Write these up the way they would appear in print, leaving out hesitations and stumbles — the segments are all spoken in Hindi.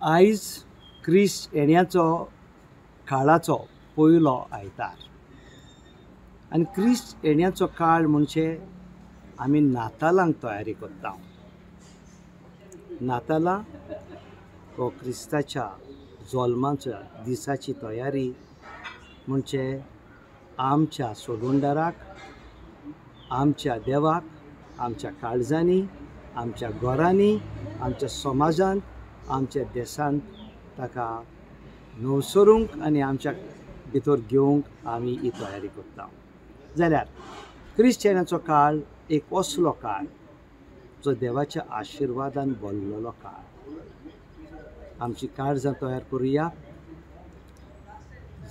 आयज क्रिस्त येण्याचो काळाचो पयलो आयतार आनी क्रिस्त येण्याचो काळ म्हणजे आमी नातालांक तयारी करता. नातालां हो क्रिस्ताच्या जल्माच्या दिसाची तयारी म्हणजे आमच्या सोडूनदाराक, आमच्या देवाक, आमच्या काळजांनी, आमच्या घरांनी, आमच्या समाजांत, आमच्या देशांत ताका नवसरूंक आनी आमच्या भितर घेवंक आमी ही तयारी करता. जाल्यार क्रिस्त येण्याचो काळ एक असलो काळ जो देवाच्या आशिर्वादान भरलेलो काळ. आमची काळजां तयार करुया.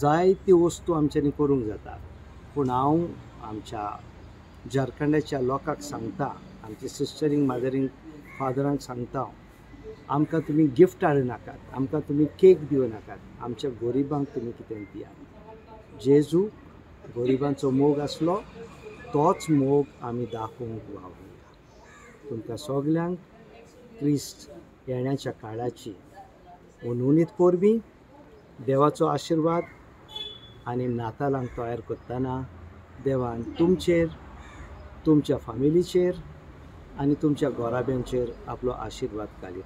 जायती वस्तू आमच्यांनी करूंक जाता, पूण हांव आमच्या झारखंडाच्या लोकांक सांगता, आमच्या सिस्टरींक मादरींक फादरांक सांगता, आमकां तुमी गिफ्ट हाडूं नाकात, आमकां तुमी केक दिवं नाकात, आमच्या गरिबांक तुमी कितें दियात. जेजू गरिबांचो मोग आसलो, तोच मोग आमी दाखोवंक वावुरया. तुमकां सगल्यांक क्रिस्त येण्याच्या काळाची उनवणीत परबीं, देवाचो आशिर्वाद आनी नातालांक तयार करतना देवान तुमचेर, तुमच्या फॅमिलीचेर आनी तुमच्या घोराब्यांचेर आपलो आशिर्वाद घालीत.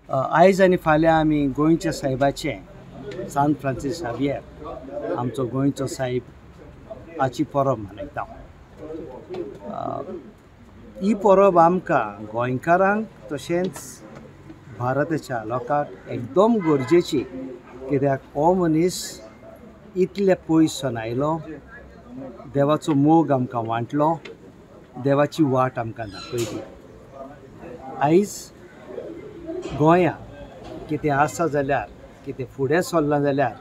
आयज आनी फाल्यां आमी गोंयच्या सायबाचें सांत फ्रांसीस जावियर आमचो गोंयचो सायब हाची परब मनयता. ही परब आमकां गोंयकारांक तशेंच भारताच्या लोकांक एकदम गरजेची, कित्याक हो मनीस इतले पयस सावन आयलो, देवाचो मोग आमकां वांटलो, देवाची वाट आमकां दाखयली. आयज गोंयांत कितें आसा जाल्यार, कितें फुडें सरलां जाल्यार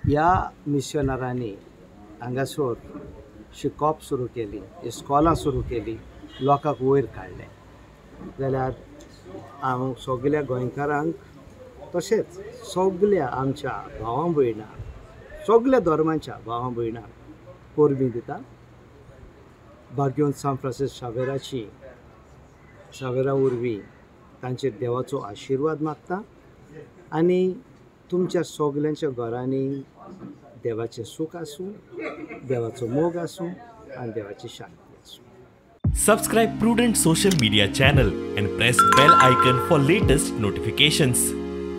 ह्या मिशनरांनी हांगासर शिकप सुरू केली, इस्कॉलां सुरू केली, लोकांक वयर काडले. जाल्यार हांव सगल्या गोंयकारांक तशेंच सगल्या आमच्या भावां भयणांक, सगल्या धर्माच्या भावां भयणांक परबीं दिता. भाग्यवंत सांत फ्रांसीस शावेरा वरवीं तांचेर देवाचो आशिर्वाद मागता आनी तुमच्या सगल्यांच्या घरांनी देवाचें सूख आसूं, देवाचो मोग आसूं आनी देवाची शांती आसूं. Subscribe Prudent social media channel and press bell icon for latest notifications.